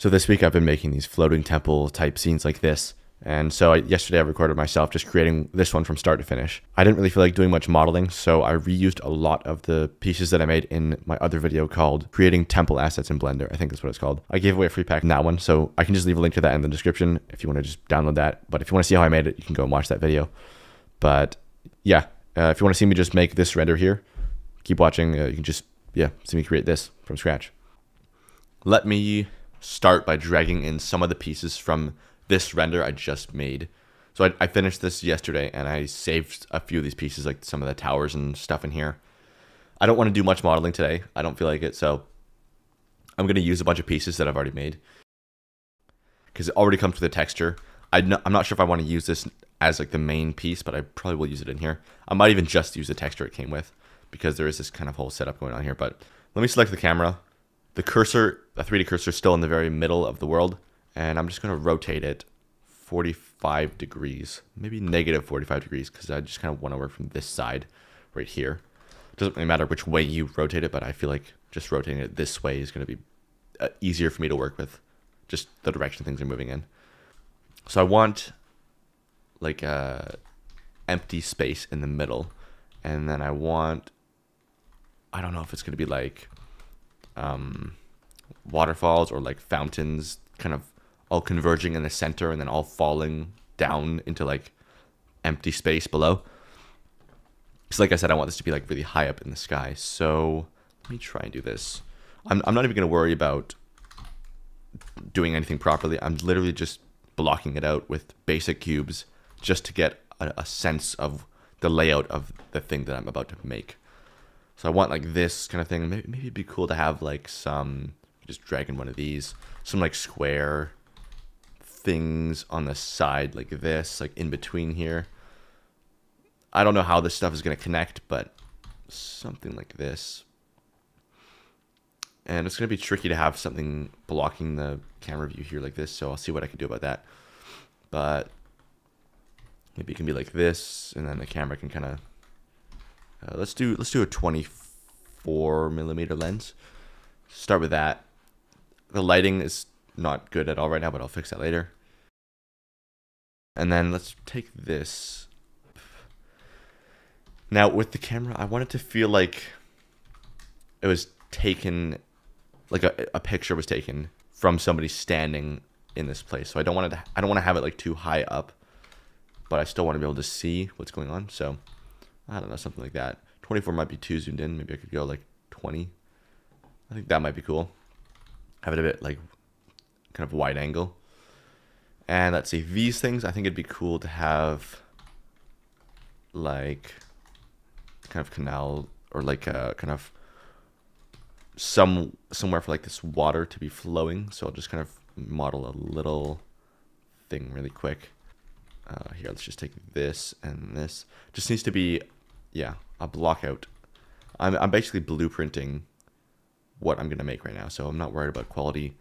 So this week I've been making these floating temple type scenes like this. And so yesterday I recorded myself just creating this one from start to finish. I didn't really feel like doing much modeling, so I reused a lot of the pieces that I made in my other video called Creating Temple Assets in Blender. I think that's what it's called. I gave away a free pack in that one, so I can just leave a link to that in the description if you want to just download that. But if you want to see how I made it, you can go and watch that video. But yeah, if you want to see me just make this render here, keep watching. You can just, see me create this from scratch. Let me start by dragging in some of the pieces from this render I just made. So I finished this yesterday and I saved a few of these pieces, like some of the towers and stuff in here. I don't want to do much modeling today. I don't feel like it, so I'm going to use a bunch of pieces that I've already made because it already comes with a texture. I'm not sure if I want to use this as like the main piece, but I probably will use it in here. I might even just use the texture it came with because there is this kind of whole setup going on here. But let me select the camera. The cursor, the 3D cursor, is still in the very middle of the world, and I'm just going to rotate it 45 degrees, maybe negative 45 degrees, because I just kind of want to work from this side right here. It doesn't really matter which way you rotate it, but I feel like just rotating it this way is going to be easier for me to work with, just the direction things are moving in. So I want like a empty space in the middle, and then I want, I don't know if it's going to be like waterfalls or like fountains kind of all converging in the center and then all falling down into like empty space below. So like I said, I want this to be like really high up in the sky. So let me try and do this. I'm not even going to worry about doing anything properly. I'm literally just blocking it out with basic cubes just to get a sense of the layout of the thing that I'm about to make. So I want like this kind of thing. Maybe it'd be cool to have like some, just drag in one of these, some like square things on the side like this, like in between here. I don't know how this stuff is going to connect, but something like this. And it's going to be tricky to have something blocking the camera view here like this, so I'll see what I can do about that. But maybe it can be like this, and then the camera can kind of let's do a 24mm lens. Start with that. The lighting is not good at all right now, but I'll fix that later. And then let's take this. Now with the camera, I want it to feel like it was taken, like a picture was taken from somebody standing in this place. So I don't want to have it like too high up, but I still want to be able to see what's going on. So I don't know, something like that. 24 might be too zoomed in. Maybe I could go like 20. I think that might be cool. Have it a bit like kind of wide angle. And let's see, these things, I think it'd be cool to have like kind of canal or like a kind of somewhere for like this water to be flowing. So I'll just kind of model a little thing really quick. Here, let's just take this and this. Just needs to be, a block out. I'm basically blueprinting what I'm gonna make right now, so I'm not worried about quality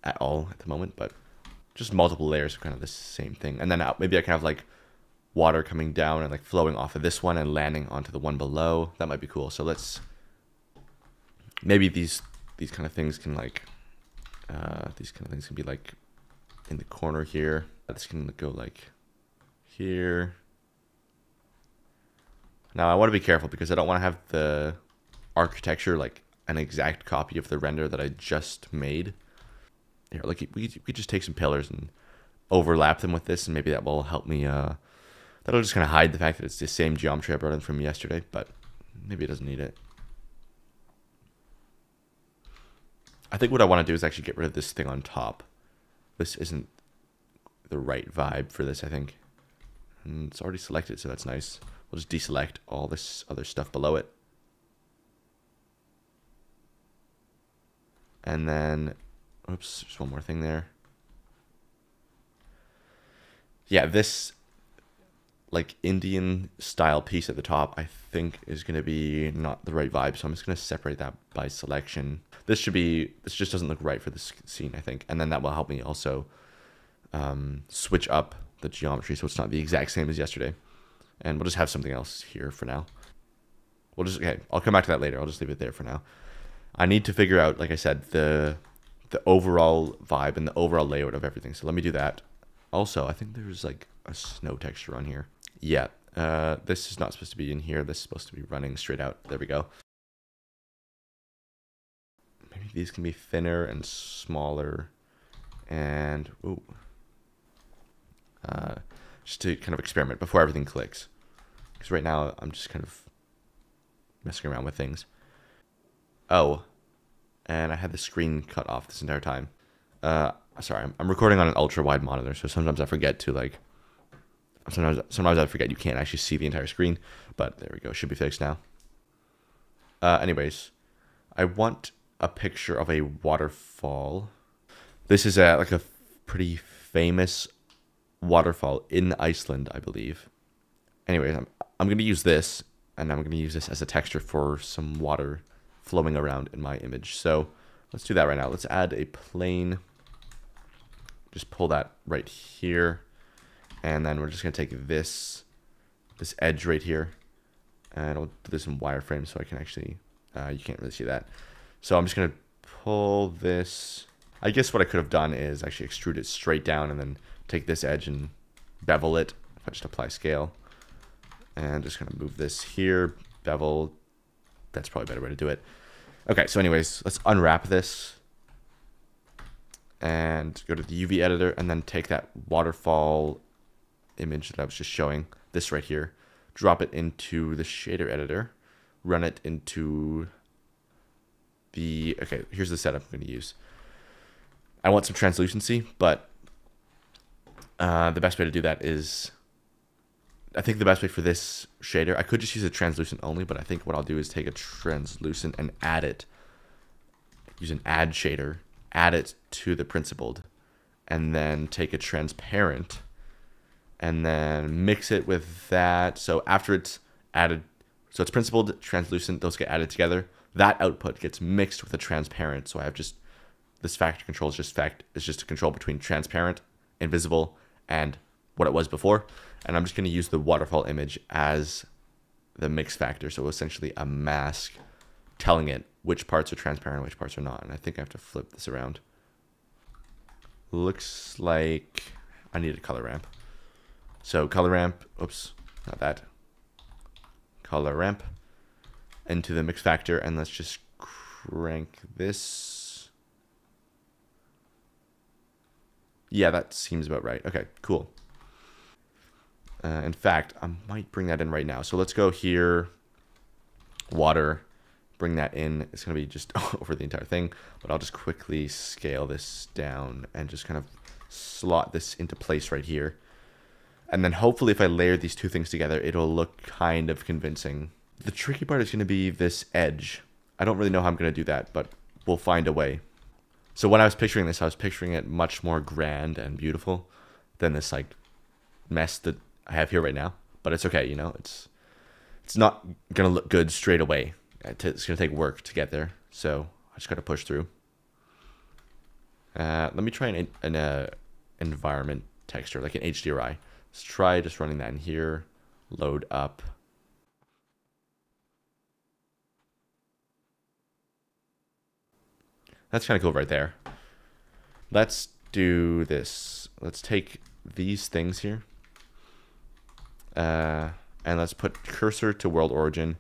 at all at the moment, but just multiple layers of kind of the same thing. And then maybe I can have like water coming down and like flowing off of this one and landing onto the one below. That might be cool. So let's, maybe these kind of things can like, these kind of things can be like in the corner here. This can go like here. Now I want to be careful because I don't want to have the architecture like an exact copy of the render that I just made. Here, like we could just take some pillars and overlap them with this, and maybe that will help me. That'll just kind of hide the fact that it's the same geometry I brought in from yesterday, but maybe it doesn't need it. I think what I want to do is actually get rid of this thing on top. This isn't the right vibe for this, I think. And it's already selected, so that's nice. We'll just deselect all this other stuff below it. And then, oops, there's one more thing there. Yeah, this like Indian style piece at the top, I think is going to be not the right vibe. So I'm just going to separate that by selection. This just doesn't look right for this scene, I think. And then that will help me also switch up the geometry so it's not the exact same as yesterday. And we'll just have something else here for now. Okay, I'll come back to that later. I'll just leave it there for now. I need to figure out, like I said, the the overall vibe and the overall layout of everything. So let me do that. Also, I think there's like a snow texture on here. Yeah, this is not supposed to be in here. This is supposed to be running straight out. There we go. Maybe these can be thinner and smaller. And, ooh. Just to kind of experiment before everything clicks. Because right now I'm just kind of messing around with things. Oh, and I had the screen cut off this entire time. Sorry, I'm recording on an ultra wide monitor, so sometimes I forget to like. Sometimes I forget you can't actually see the entire screen, but there we go. Should be fixed now. Anyways, I want a picture of a waterfall. This is like a pretty famous waterfall in Iceland, I believe. Anyways, I'm gonna use this, and I'm gonna use this as a texture for some water flowing around in my image. So let's do that right now. Let's add a plane. Just pull that right here. And then we're just going to take this edge right here. And I'll do this in wireframe so I can actually, you can't really see that. So I'm just going to pull this. I guess what I could have done is actually extrude it straight down and then take this edge and bevel it. If I just apply scale. And just going to move this here, bevel. That's probably a better way to do it. Okay, so anyways, let's unwrap this. And go to the UV editor and then take that waterfall image that I was just showing, this right here, drop it into the shader editor, run it into the, okay, here's the setup I'm going to use. I want some translucency, but the best way to do that is, I think the best way for this shader, I could just use a translucent only, but I think what I'll do is take a translucent and add it, use an add shader, add it to the principled, and then take a transparent and then mix it with that. So after it's added, so it's principled, translucent, those get added together. That output gets mixed with a transparent. So I have just, this factor control is just a control between transparent, invisible, and what it was before. And I'm just going to use the waterfall image as the mix factor. So essentially a mask telling it which parts are transparent, which parts are not. And I think I have to flip this around. Looks like I need a color ramp. So color ramp, oops, not that. Color ramp into the mix factor, and let's just crank this. Yeah, that seems about right. Okay, cool. In fact, I might bring that in right now. So let's go here, water, bring that in. It's going to be just over the entire thing, but I'll just quickly scale this down and just kind of slot this into place right here. And then hopefully if I layer these two things together, it'll look kind of convincing. The tricky part is going to be this edge. I don't really know how I'm going to do that, but we'll find a way. So when I was picturing this, I was picturing it much more grand and beautiful than this like mess that I have here right now. But it's okay, you know, it's not going to look good straight away. It's going to take work to get there. So I just got to push through. Let me try an environment texture, like an HDRI. Let's try just running that in here. Load up. That's kind of cool right there. Let's do this. Let's take these things here. And let's put cursor to world origin.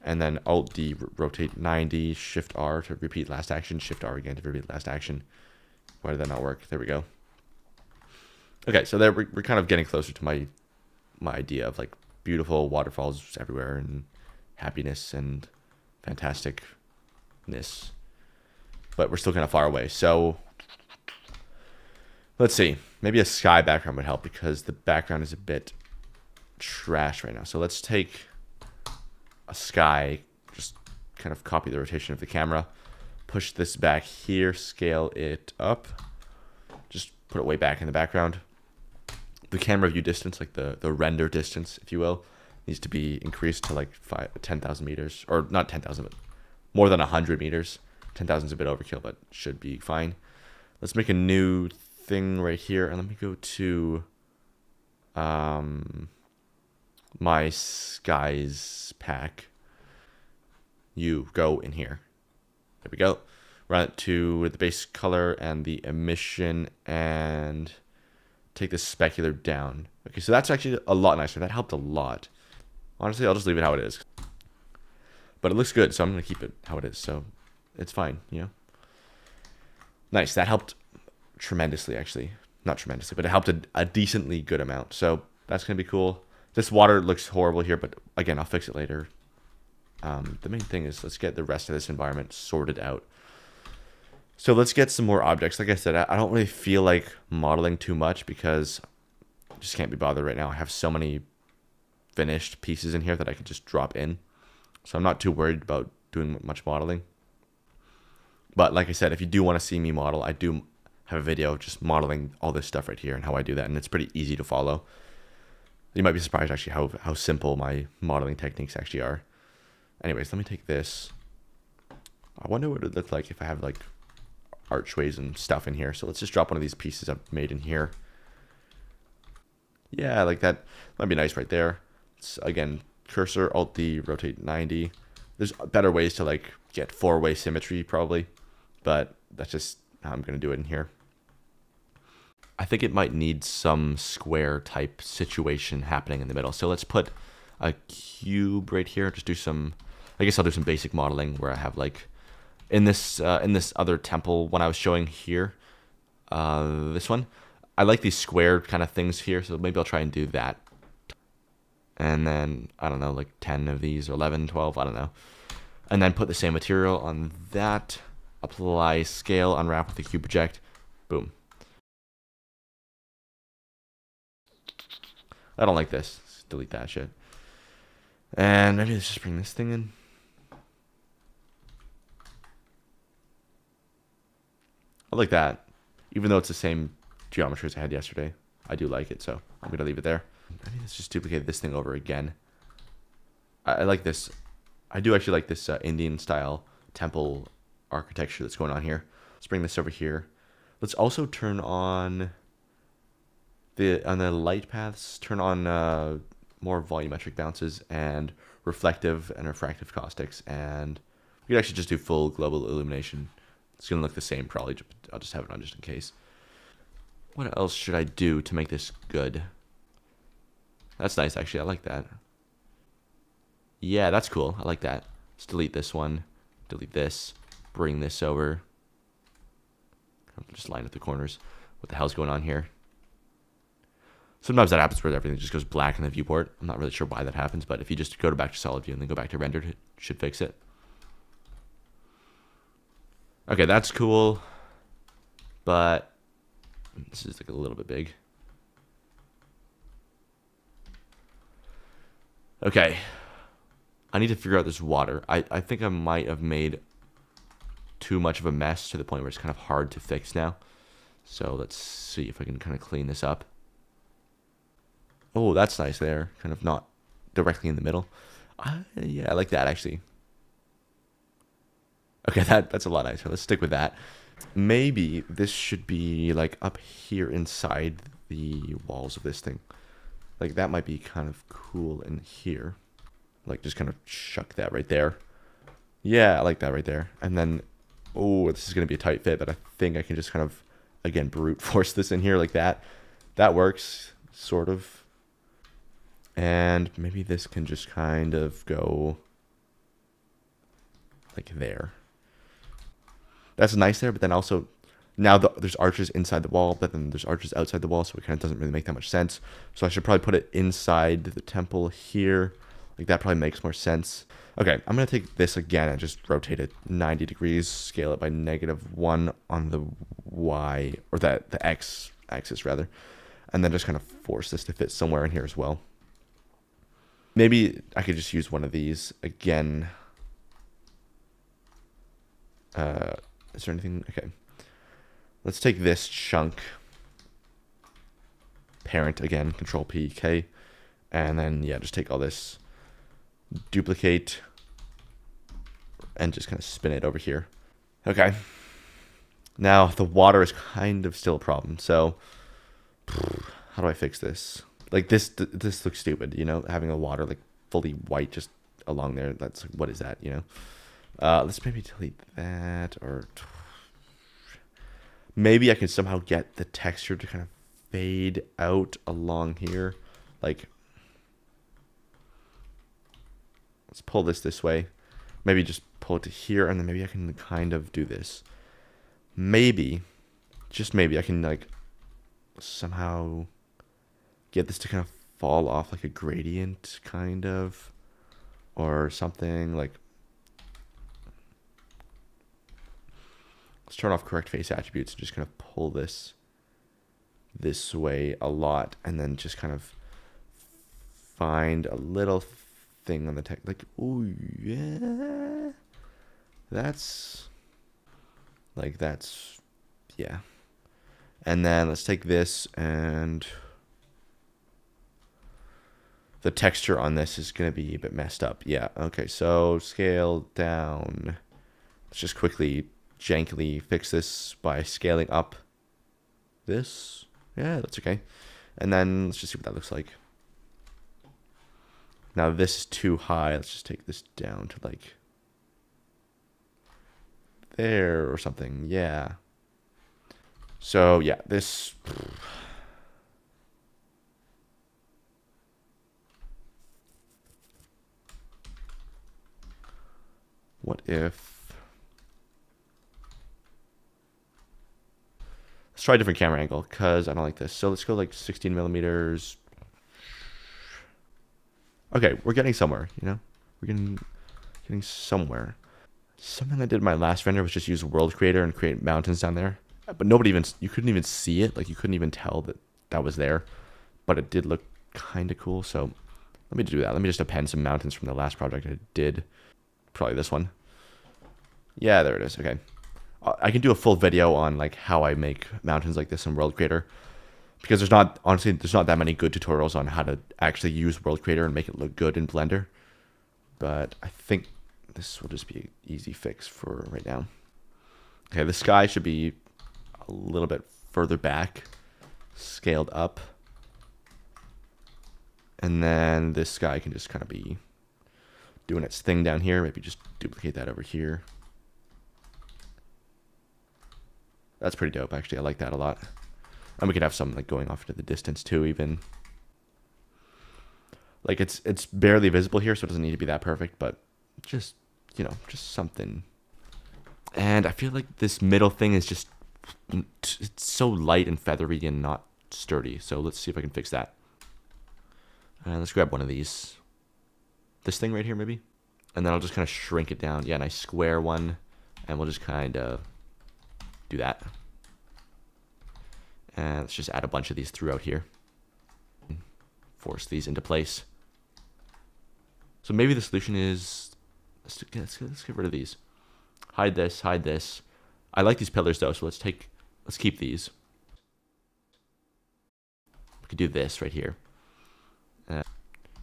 And then Alt D, rotate 90, Shift R to repeat last action, Shift R again to repeat last action. Why did that not work? There we go. Okay, so there we're kind of getting closer to my idea of like beautiful waterfalls everywhere and happiness and fantasticness. But we're still kind of far away. So let's see. Maybe a sky background would help because the background is a bit trash right now. So let's take a sky, just kind of copy the rotation of the camera, push this back here, scale it up, just put it way back in the background. The camera view distance, like the render distance, if you will, needs to be increased to like 10,000 meters, or not 10,000, but more than 100 meters. 10,000 is a bit overkill, but should be fine. Let's make a new thing right here, and let me go to my skies pack. You go in here. There we go. run it to the base color and the emission, and take the specular down. Okay, so that's actually a lot nicer. That helped a lot. Honestly, I'll just leave it how it is. But it looks good, so I'm going to keep it how it is. So it's fine, you know. Nice. That helped tremendously, actually. Not tremendously, but it helped a decently good amount. So that's going to be cool. This water looks horrible here, but again, I'll fix it later. The main thing is let's get the rest of this environment sorted out. So let's get some more objects. Like I said, I don't really feel like modeling too much because I just can't be bothered right now. I have so many finished pieces in here that I can just drop in. So I'm not too worried about doing much modeling. But like I said, if you do want to see me model, I do have a video of just modeling all this stuff right here and how I do that. And it's pretty easy to follow. You might be surprised actually how simple my modeling techniques actually are. Anyways, let me take this. I wonder what it would look like if I have like archways and stuff in here. So let's just drop one of these pieces I've made in here. Yeah, like that might be nice right there. It's, again, cursor, Alt-D, rotate 90. There's better ways to like get four-way symmetry probably, but that's just how I'm going to do it in here. I think it might need some square type situation happening in the middle. So let's put a cube right here. Just do some, I guess I'll do some basic modeling where I have like in this other temple one I was showing here, this one, I like these square kind of things here. So maybe I'll try and do that. And then, I don't know, like 10 of these or 11, 12, I don't know. And then put the same material on that, apply scale, unwrap with the cube project, boom. I don't like this. Let's delete that shit. And maybe let's just bring this thing in. I like that. Even though it's the same geometry as I had yesterday, I do like it, so I'm going to leave it there. Maybe let's just duplicate this thing over again. I like this. I do actually like this Indian style temple architecture that's going on here. Let's bring this over here. Let's also turn on the light paths, turn on more volumetric bounces and reflective and refractive caustics, and we could actually just do full global illumination. It's gonna look the same probably. I'll just have it on just in case. What else should I do to make this good? That's nice actually. I like that. Yeah, that's cool. I like that. Let's delete this one. Delete this. Bring this over. Just line up the corners. What the hell's going on here? Sometimes that happens where everything just goes black in the viewport. I'm not really sure why that happens, but if you just go back to solid view and then go back to rendered, it should fix it. Okay, that's cool. But this is like a little bit big. Okay. I need to figure out this water. I think I might have made too much of a mess to the point where it's kind of hard to fix now. So let's see if I can kind of clean this up. Oh, that's nice there. Kind of not directly in the middle. Yeah, I like that actually. Okay, that's a lot nicer. Let's stick with that. Maybe this should be like up here inside the walls of this thing. Like that might be kind of cool in here. Like just kind of chuck that right there. Yeah, I like that right there. And then, oh, this is going to be a tight fit, but I think I can just kind of, again, brute force this in here like that. That works, sort of. And maybe this can just kind of go like there. That's nice there, but then also now there's arches inside the wall, but then there's arches outside the wall, so it kind of doesn't really make that much sense. So I should probably put it inside the temple here. Like that probably makes more sense. Okay, I'm going to take this again and just rotate it 90 degrees, scale it by -1 on the Y, or the X axis rather, and then just kind of force this to fit somewhere in here as well. Maybe I could just use one of these again. Is there anything? Okay. Let's take this chunk. Parent again, Control P, K. And then, yeah, just take all this, duplicate, and just kind of spin it over here. Okay. Now, the water is kind of still a problem. So, how do I fix this? Like, this looks stupid, you know? Having the water, like, fully white just along there. That's, what is that, you know? Let's maybe delete that, or Maybe I can somehow get the texture to kind of fade out along here. Like, let's pull this way. Maybe just pull it to here, and then maybe I can kind of do this. Maybe, just maybe, I can like somehow get this to kind of fall off like a gradient, kind of, or something like. Let's turn off correct face attributes and just kind of pull this way a lot, and then just kind of find a little thing on the text. Like, ooh, yeah. That's, yeah. And then let's take this, and the texture on this is going to be a bit messed up. Yeah, okay, so scale down. Let's just quickly jankily fix this by scaling up this. Yeah, that's okay. And then let's just see what that looks like. Now this is too high. Let's just take this down to like there or something. Yeah. So yeah, this. What if? Let's try a different camera angle because I don't like this. So let's go like 16 millimeters. Okay, we're getting somewhere, you know? We're getting somewhere. Something I did in my last render was just use World Creator and create mountains down there. But you couldn't even see it. Like, you couldn't even tell that was there. But it did look kind of cool. So let me do that. Let me just append some mountains from the last project I did. Probably this one. Yeah, there it is. Okay. I can do a full video on like how I make mountains like this in World Creator, because there's not that many good tutorials on how to actually use World Creator and make it look good in Blender. But I think this will just be an easy fix for right now. Okay, the sky should be a little bit further back, scaled up. And then this sky can just kind of be doing its thing down here. Maybe just duplicate that over here. That's pretty dope, actually. I like that a lot. And we could have some like going off into the distance too, even. Like it's barely visible here, so it doesn't need to be that perfect, but just, you know, just something. And I feel like this middle thing is just, it's so light and feathery and not sturdy. So let's see if I can fix that. Let's grab one of these. This thing right here, maybe? And then I'll just kind of shrink it down. Yeah, nice square one. And we'll just kind of do that. And let's just add a bunch of these throughout here. Force these into place. So maybe the solution is, let's get rid of these. Hide this, hide this. I like these pillars though, so let's keep these. We could do this right here.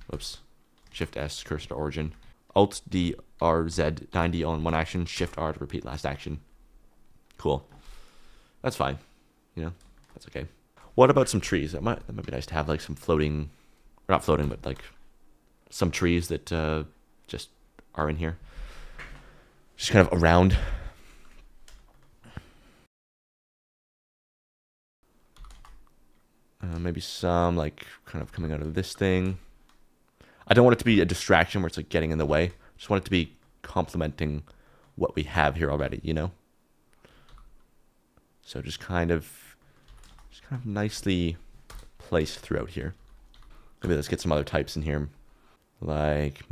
Whoops. Shift S, cursor to origin. Alt D R Z 90 on one action. Shift R to repeat last action. Cool. That's fine. You know, that's okay. What about some trees? That might be nice to have like some floating, or not floating, but like some trees that just are in here. Just kind of around. Maybe some like kind of coming out of this thing. I don't want it to be a distraction where it's like getting in the way. I just want it to be complementing what we have here already, you know? So just kind of nicely placed throughout here. Maybe let's get some other types in here. Like,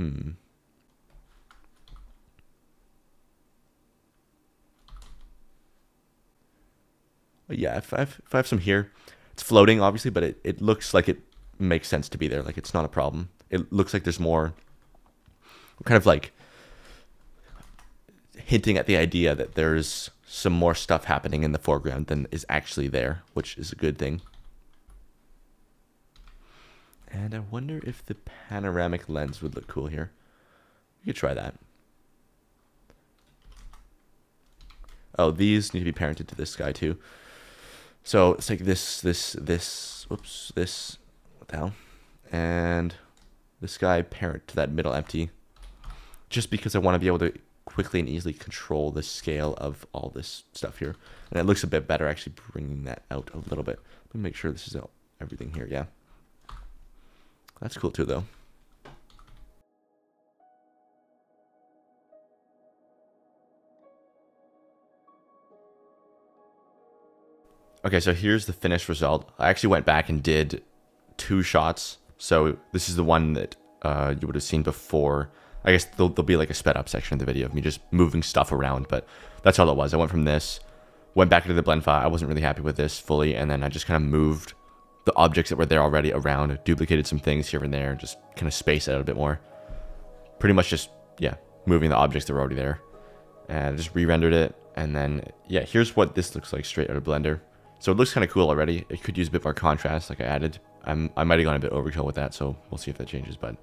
yeah, if I have some here, it's floating obviously, but it looks like it makes sense to be there. Like it's not a problem. It looks like there's more, kind of like hinting at the idea that there's some more stuff happening in the foreground than is actually there, which is a good thing. And I wonder if the panoramic lens would look cool here. We could try that. Oh, these need to be parented to this guy too. So it's like this, whoops, this, what the hell? And this guy parent to that middle empty. Just because I want to be able to quickly and easily control the scale of all this stuff here. And it looks a bit better actually bringing that out a little bit. Let me make sure this is everything here. Yeah. That's cool too though. Okay, so here's the finished result. I actually went back and did 2 shots. So this is the one that you would have seen before. I guess there'll be like a sped up section of the video of me just moving stuff around, but that's all it was. I went from this, went back into the blend file. I wasn't really happy with this fully, and then I just kind of moved the objects that were there already around, duplicated some things here and there, just kind of spaced it out a bit more. Pretty much just, yeah, moving the objects that were already there. And just re-rendered it, and then, yeah, here's what this looks like straight out of Blender. So it looks kind of cool already. It could use a bit more contrast, like I added. I might have gone a bit overkill with that, so we'll see if that changes. But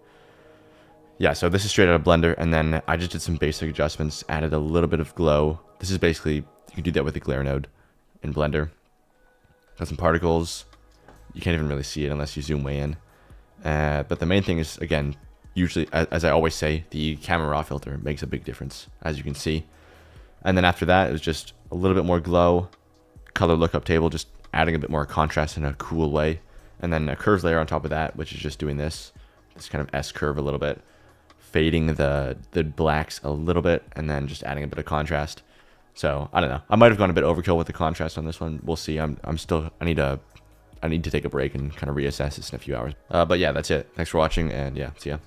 yeah, so this is straight out of Blender, and then I just did some basic adjustments, added a little bit of glow. This is basically, you can do that with the glare node in Blender. Got some particles. You can't even really see it unless you zoom way in. But the main thing is, again, usually, as I always say, the camera raw filter makes a big difference, as you can see. And then after that, it was just a little bit more glow. Color lookup table, just adding a bit more contrast in a cool way, and then a curves layer on top of that, which is just doing this kind of S curve a little bit, fading the blacks a little bit, and then just adding a bit of contrast. So I don't know, I might have gone a bit overkill with the contrast on this one. We'll see. I need to take a break and kind of reassess this in a few hours. But yeah, that's it. Thanks for watching, and yeah, see ya.